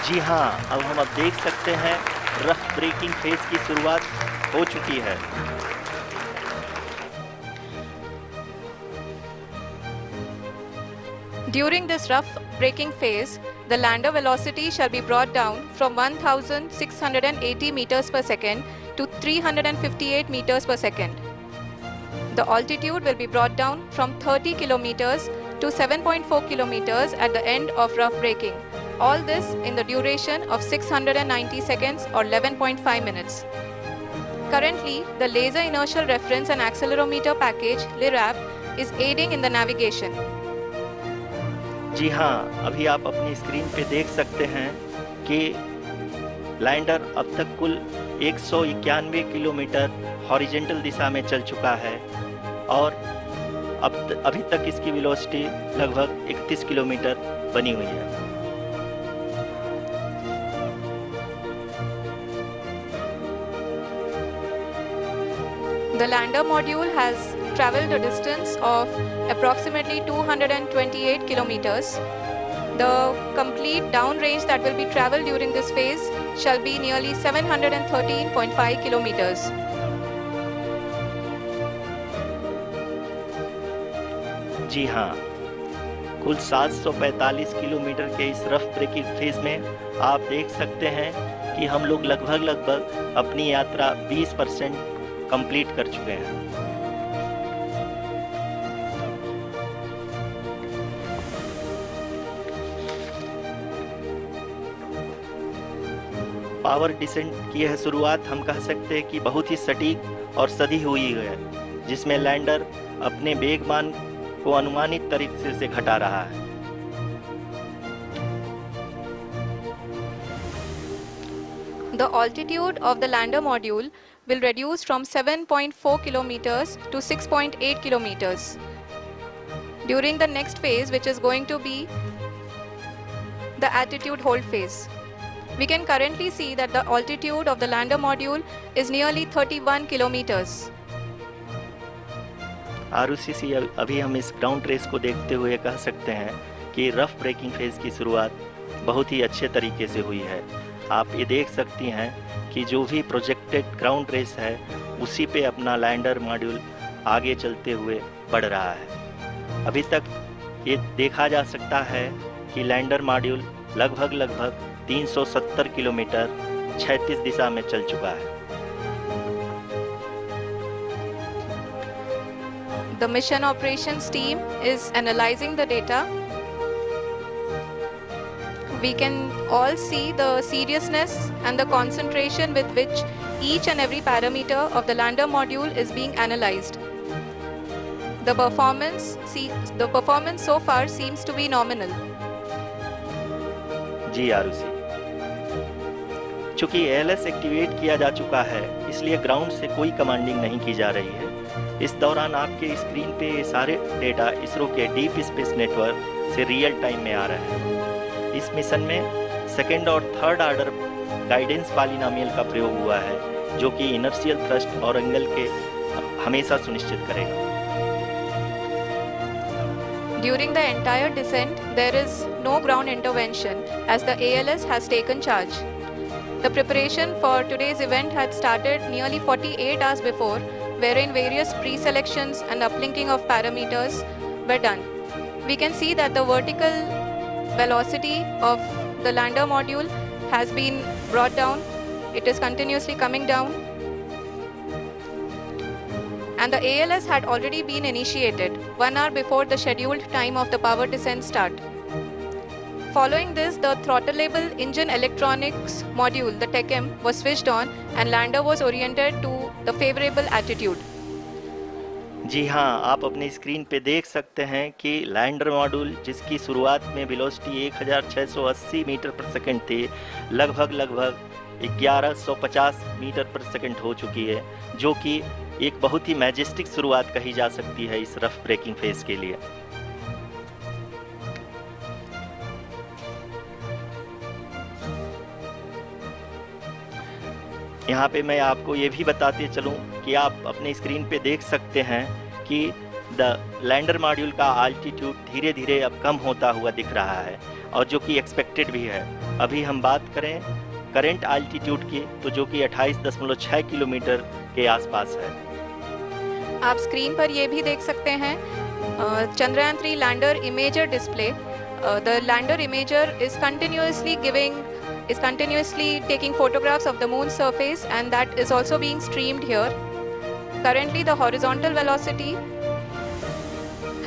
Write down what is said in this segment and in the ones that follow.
जी हाँ, अब हम देख सकते हैं रफ ब्रेकिंग फेज की शुरुआत हो चुकी है। During this rough braking phase, the lander velocity shall be brought down from 1680 meters per second to 358 meters per second. The altitude will be brought down from 30 kilometers to 7.4 kilometers at the end of rough braking. All this in the duration of 690 seconds or 11.5 minutes. Currently, the Laser Inertial Reference and Accelerometer package (LIRAP) is aiding in the navigation. जी हाँ, अभी आप अपनी screen पे देख सकते हैं कि lander अब तक कुल 191 किलोमीटर हॉरिजेंटल दिशा में चल चुका है और अभी तक इसकी वेलोसिटी लगभग 31 किलोमीटर बनी हुई है। The lander module has traveled a distance of approximately 228 kilometers. The complete downrange that will be traveled during this phase shall be nearly 713.5 kilometers. जी हाँ, कुल 745 किलोमीटर के इस रफ ब्रेकिंग फेज में आप देख सकते हैं कि हम लोग लगभग अपनी यात्रा 20% कंप्लीट कर चुके हैं। पावर डिसेंट की यह शुरुआत हम कह सकते हैं कि बहुत ही सटीक और सधी हुई है, जिसमें लैंडर अपने वेगमान को अनुमानित तरीके से घटा रहा है। The altitude of the lander module will reduce from 7.4 kilometers to 6.8 kilometers. During the next phase, which is going to be the attitude hold phase. We can currently see that the altitude of the lander module is nearly 31 kilometers. Arushi, अभी हम इस ground race को देखते हुए कह सकते हैं कि रफ ब्रेकिंग फेज की शुरुआत बहुत ही अच्छे तरीके से हुई है। आप ये देख सकती हैं कि जो भी प्रोजेक्टेड ग्राउंड रेस है उसी पे अपना लैंडर मॉड्यूल आगे चलते हुए बढ़ रहा है। अभी तक ये देखा जा सकता है कि लैंडर मॉड्यूल लगभग 370 किलोमीटर क्षैतिज दिशा में चल चुका है। The mission operations team is analyzing the data. We can all see the seriousness and the concentration with which each and every parameter of the lander module is being analyzed. The performance so far seems to be nominal. जी आरुषि, चूंकि ALS activate किया जा चुका है, इसलिए ground से कोई commanding नहीं की जा रही है। इस दौरान आपके स्क्रीन पे ये सारे डेटा इसरो के डीप स्पेस नेटवर्क से रियल टाइम में आ रहे हैं। इस मिशन में सेकेंड और थर्ड ऑर्डर गाइडेंस पॉलिनोमियल का प्रयोग हुआ है, जो कि इनर्शियल थ्रस्ट और एंगल के हमेशा सुनिश्चित करेगा। During the entire descent, there is no ground intervention as the ALS has taken charge. The preparation for today's event had started nearly 48 hours before, wherein various pre-selections and uplinking of parameters were done. We can see that the vertical velocity of the lander module has been brought down. It is continuously coming down. And the ALS had already been initiated 1 hour before the scheduled time of the power descent start. Following this, the throttleable engine electronics module, the TECM, was switched on and lander was oriented to the favorable attitude. जी हाँ, आप अपनी screen पे देख सकते हैं कि lander module, जिसकी शुरुआत में वेलोसिटी 1680 मीटर पर सेकंड थी, लगभग 1150 मीटर पर सेकंड हो चुकी है, जो कि एक बहुत ही मैजेस्टिक शुरुआत कही जा सकती है इस रफ ब्रेकिंग फेज के लिए। यहाँ पे मैं आपको ये भी बताते चलूँ कि आप अपने स्क्रीन पे देख सकते हैं कि द लैंडर मॉड्यूल का आल्टीट्यूड धीरे धीरे अब कम होता हुआ दिख रहा है और जो कि एक्सपेक्टेड भी है। अभी हम बात करें करेंट आल्टीट्यूड की, तो जो कि 28.6 किलोमीटर के आसपास है। आप स्क्रीन पर ये भी देख सकते हैं Chandrayaan 3 lander imager display. The lander imager is continuously taking photographs of the moon's surface, and that is also being streamed here. Currently the horizontal velocity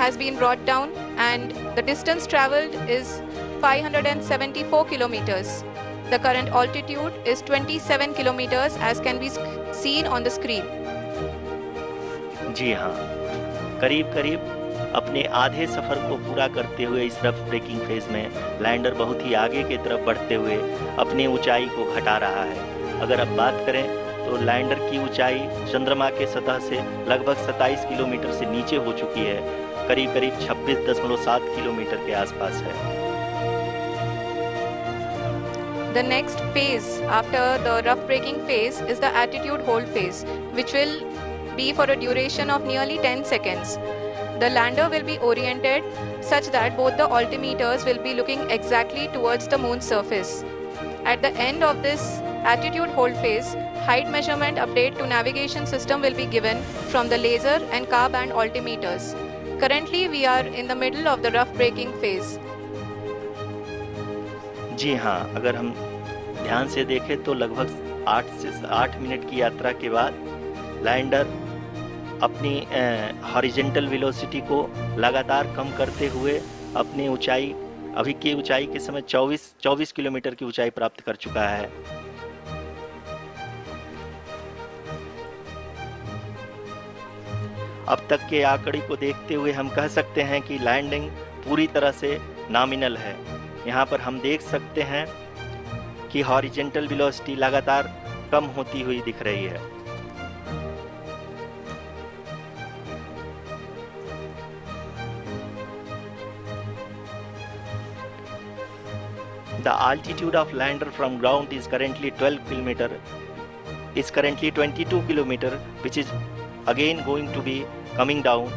has been brought down and the distance traveled is 574 kilometers. The current altitude is 27 kilometers as can be seen on the screen. जी हाँ, करीब करीब अपने आधे सफ़र को पूरा करते हुए इस रफ ब्रेकिंग फेज में लैंडर बहुत ही आगे की तरफ बढ़ते हुए अपनी ऊंचाई को घटा रहा है। अगर अब बात करें तो लैंडर की ऊंचाई चंद्रमा के सतह से लगभग 27 किलोमीटर से नीचे हो चुकी है, करीब करीब 26.7 किलोमीटर के आसपास है। The next phase after the rough braking phase is the attitude hold phase, which will be for a duration of nearly 10 seconds. The lander will be oriented such that both the altimeters will be looking exactly towards the moon's surface. At the end of this attitude hold phase, height measurement update to navigation system will be given from the laser and car band altimeters. Currently we are in the middle of the rough braking phase. जी हाँ, अगर हम ध्यान से देखें तो लगभग 8 minute की यात्रा के बाद लैंडर अपनी हॉरिजेंटल वेलोसिटी को लगातार कम करते हुए अपनी ऊंचाई, अभी की ऊंचाई के समय 24 किलोमीटर की ऊंचाई प्राप्त कर चुका है। अब तक के आंकड़े को देखते हुए हम कह सकते हैं कि लैंडिंग पूरी तरह से नॉमिनल है। यहाँ पर हम देख सकते हैं कि हॉरिजेंटल वेलोसिटी लगातार कम होती हुई दिख रही है। The altitude of lander from ground is currently 22 kilometer, which is again going to be coming down,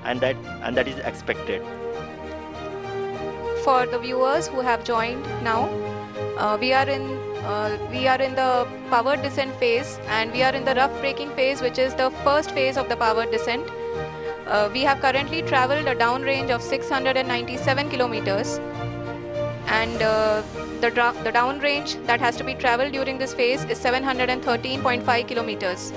and that is expected. For the viewers who have joined now, we are in the powered descent phase, and we are in the rough braking phase, which is the first phase of the powered descent. We have currently traveled a downrange of 697 kilometers, and the downrange that has to be traveled during this phase is 713.5 kilometers.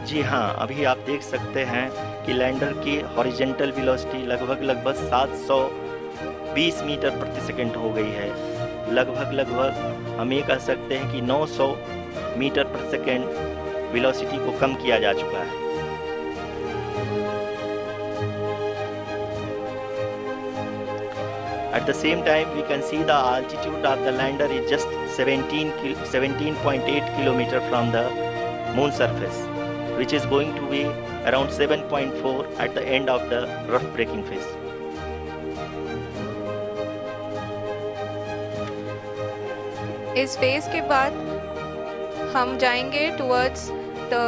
जी हाँ, अभी आप देख सकते हैं कि lander की horizontal velocity लगभग 720 metre प्रति सेकंड हो गई है। लगभग हम ये कह सकते हैं कि 900 मीटर प्रति सेकंड वेलोसिटी को कम किया जा चुका है। At the same time, we can see the altitude of the lander is just 17.8 kilometer from the moon surface, which is going to be around 7.4 at the end of the rough braking phase. इस phase के बाद हम जाएंगे towards the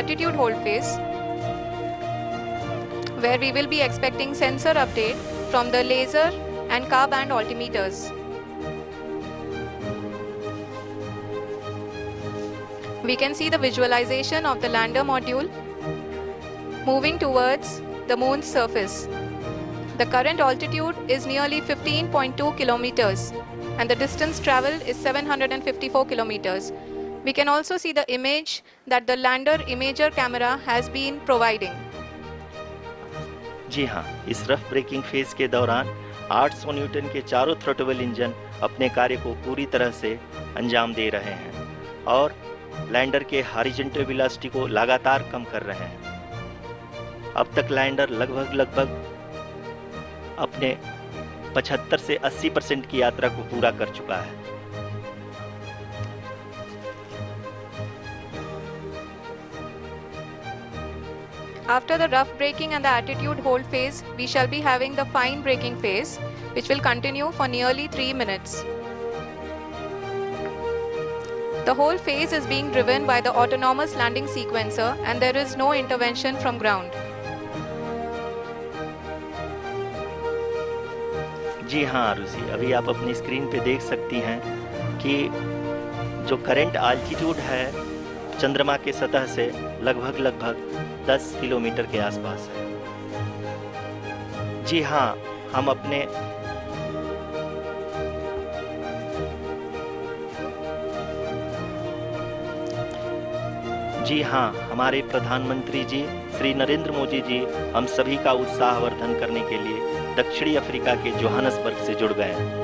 attitude hold phase, where we will be expecting sensor update from the laser and car band altimeters. We can see the visualization of the lander module moving towards the moon's surface. The current altitude is nearly 15.2 kilometers and the distance traveled is 754 kilometers. We can also see the image that the lander imager camera has been providing. जी हाँ, इस rough breaking phase के दौरान 800 Newton के चारों throttle engine अपने कार्य को पूरी तरह से अंजाम दे रहे हैं और लैंडर के हॉरिजॉन्टल वेलोसिटी को लगातार कम कर रहे हैं। अब तक लैंडर लगभग अपने 75 से 80% की यात्रा को पूरा कर चुका है। After the rough braking and the attitude hold phase, we shall be having the fine braking phase, which will continue for nearly 3 minutes. The whole phase is being driven by the autonomous landing sequencer and there is no intervention from ground. जी हाँ आरुषि, अभी आप अपनी screen पे देख सकती हैं कि जो करंट आल्टीट्यूड है चंद्रमा के सतह से लगभग 10 किलोमीटर के आसपास है। जी हाँ, हम अपने जी हाँ, हमारे प्रधानमंत्री जी श्री नरेंद्र मोदी जी हम सभी का उत्साहवर्धन करने के लिए दक्षिणी अफ्रीका के जोहानसबर्ग से जुड़ गए हैं।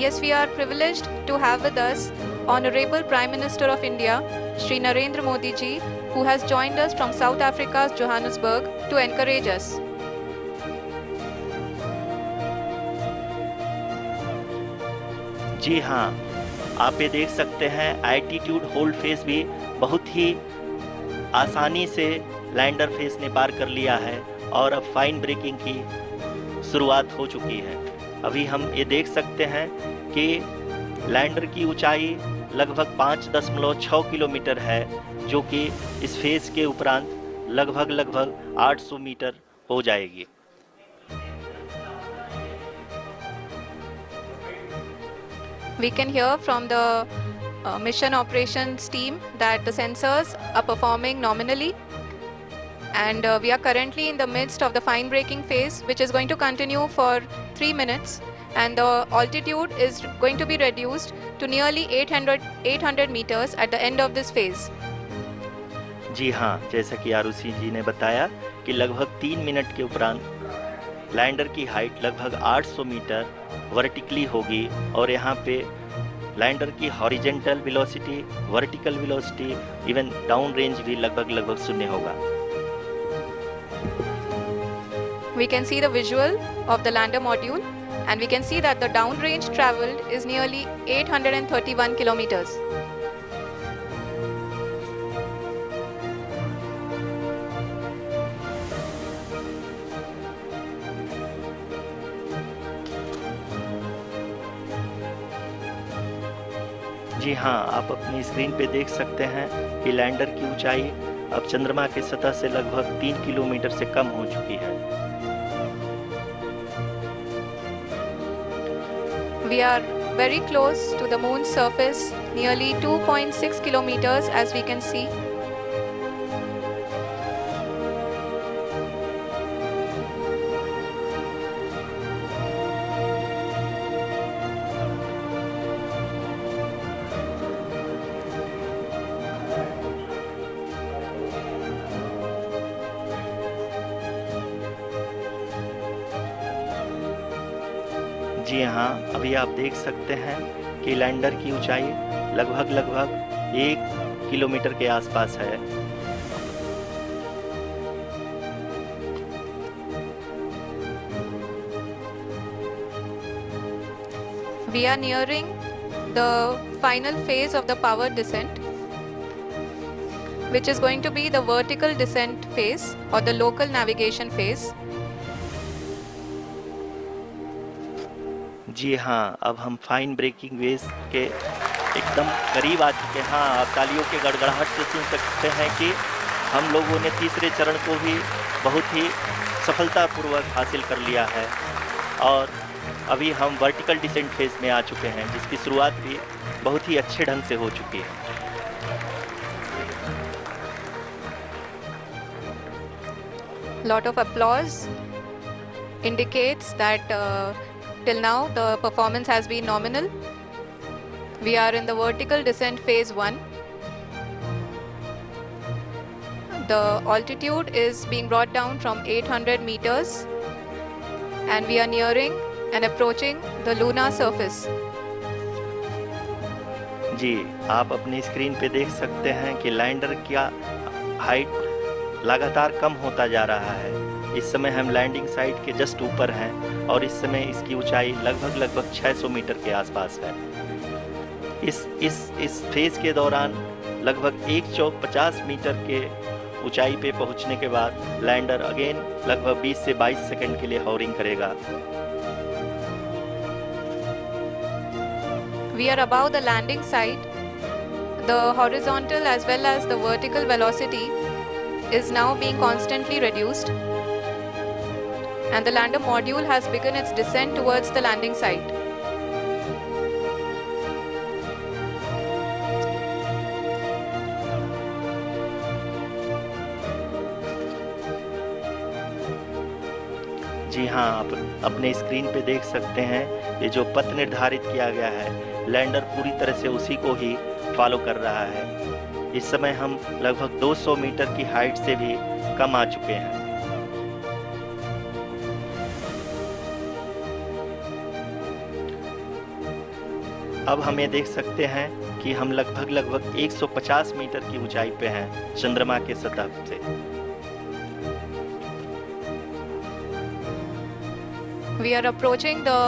Yes, we are privileged to have with us Honorable Prime Minister of India, Shri Narendra Modi ji, who has joined us from South Africa's Johannesburg to encourage us. जी हाँ, आप ये देख सकते हैं एल्टीट्यूड होल्ड फेज भी बहुत ही आसानी से लैंडर फेज ने पार कर लिया है और अब फाइन ब्रेकिंग की शुरुआत हो चुकी है। अभी हम ये देख सकते हैं कि लैंडर की ऊंचाई लगभग 5.6 किलोमीटर है, जो कि इस फेज के उपरांत लगभग 800 मीटर हो जाएगी। We can hear from the mission operations team that the sensors are performing nominally, and we are currently in the midst of the fine braking phase, which is going to continue for 3 minutes, and the altitude is going to be reduced to nearly 800 meters at the end of this phase. जी हाँ, जैसा कि आरुषि जी ने बताया कि लगभग 3 minute के उपरांत lander की हाइट लगभग 800 मीटर वर्टिकली होगी और यहाँ पे लैंडर की horizontal velocity, vertical velocity, even down range भी लगभग शून्य होगा। We can see the visual of the lander module, and we can see that the down range traveled is nearly 831 kilometers. जी हाँ, आप अपनी स्क्रीन पे देख सकते हैं कि लैंडर की ऊंचाई अब चंद्रमा की सतह से लगभग 3 किलोमीटर से कम हो चुकी है। We are very close to the moon's surface, nearly 2.6 kilometers as we can see. जी हाँ, अभी आप देख सकते हैं कि लैंडर की ऊंचाई लगभग 1 किलोमीटर के आसपास है। We are nearing the final phase of the power descent, which is going to be the vertical descent phase or the local navigation phase. जी हाँ, अब हम फाइन ब्रेकिंग वेज के एकदम करीब आ चुके हैं। हाँ, आप तालियों के गड़गड़ाहट से सुन सकते हैं कि हम लोगों ने तीसरे चरण को भी बहुत ही सफलतापूर्वक हासिल कर लिया है और अभी हम वर्टिकल डिसेंट फेज में आ चुके हैं, जिसकी शुरुआत भी बहुत ही अच्छे ढंग से हो चुकी है। Lot of applause indicates that till now the performance has been nominal. We are in the vertical descent phase 1. The altitude is being brought down from 800 meters, and we are nearing and approaching the lunar surface. जी, आप अपनी screen पे देख सकते हैं कि lander का height लगातार कम होता जा रहा है। इस समय हम लैंडिंग साइट के जस्ट ऊपर हैं और इस समय इसकी ऊंचाई लगभग 600 मीटर के आसपास है। इस फेज के दौरान लगभग 150 मीटर के ऊंचाई पे पहुंचने के बाद लैंडर अगेन लगभग 20 से 22 सेकंड के लिए हॉवरिंग करेगा। We are above the landing site. The horizontal as well as the vertical velocity is now being constantly reduced, and the lander module has begun its descent towards the landing site. जी हाँ, आप अपने screen पे देख सकते हैं ये जो पथ निर्धारित किया गया है, लैंडर पूरी तरह से उसी को ही फॉलो कर रहा है। इस समय हम लगभग 200 मीटर की हाइट से भी कम आ चुके हैं। अब हम ये देख सकते हैं कि हम लगभग 150 मीटर की ऊंचाई पे हैं चंद्रमा के सतह से। We are approaching the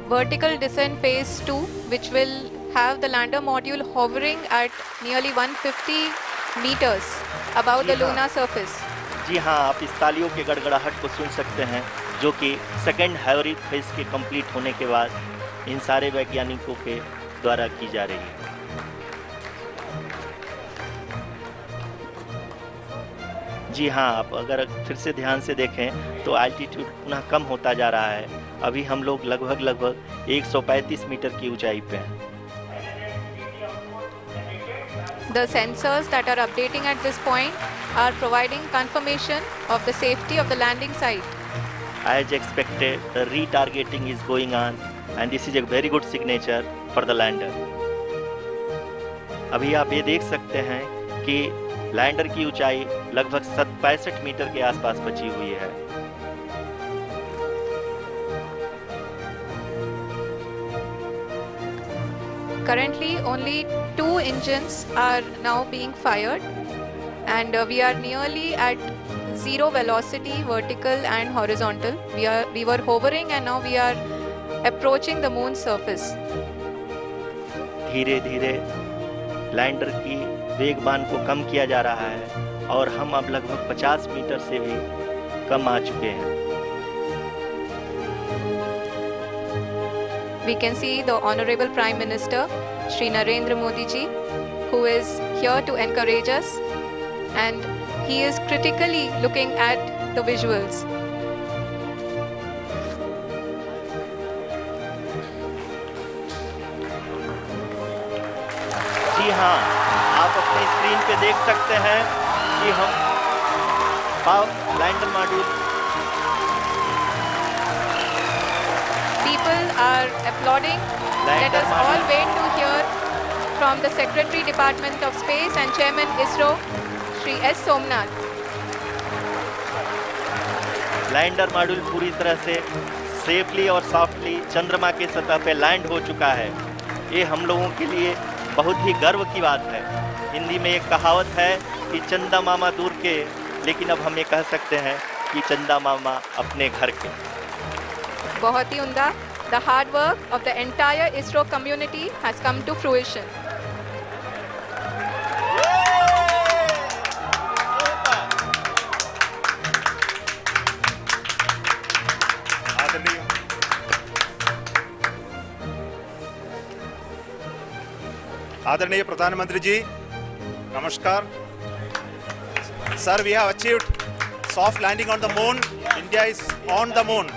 vertical descent phase 2, which will have the lander module hovering at nearly 150 meters above the lunar surface. जी हाँ, आप इस तालियों के गड़गड़ाहट को सुन सकते हैं जो कि सेकंड हाइब्रिड फेज के कंप्लीट होने के बाद इन सारे वैज्ञानिकों के द्वारा की जा रही है। जी हाँ, आप अगर फिर से ध्यान से देखें तो एल्टीट्यूड पुनः कम होता जा रहा है। अभी हम लोग लगभग 135 मीटर की ऊंचाई पे हैं। The sensors that are updating at this point are providing confirmation of the safety of the landing site. As expected, the retargeting is going on and this is a very good signature for the lander. अभी आप ये देख सकते हैं कि lander की ऊंचाई लगभग 65 मीटर के आसपास बची हुई है। Currently, only 2 engines are now being fired, and we are nearly at zero velocity, vertical and horizontal. We were hovering, and now we are approaching the moon's surface. धीरे धीरे लैंडर की वेगमान को कम किया जा रहा है और हम अब लगभग 50 मीटर से भी कम आ चुके हैं। We can see the Honorable Prime Minister, Shri Narendra Modi ji, who is here to encourage us, and he is critically looking at the visuals. जी हाँ, आप अपने स्क्रीन पे देख सकते हैं कि हम lander module People are applauding. Let us all wait to hear from the Secretary Department of Space and Chairman ISRO, Shri S. Somnath. Lander module पूरी तरह से सेफली और सॉफ्टली चंद्रमा के सतह पे लैंड हो चुका है। ये हम लोगों के लिए बहुत ही गर्व की बात है। हिंदी में एक कहावत है कि चंदा मामा दूर के, लेकिन अब हम ये कह सकते हैं कि चंदा मामा अपने घर के। बहुत ही उम्दा. The hard work of the entire ISRO community has come to fruition. आदरणीय प्रधानमंत्री जी, नमस्कार। Sir, we have achieved soft landing on the moon. India is on the moon.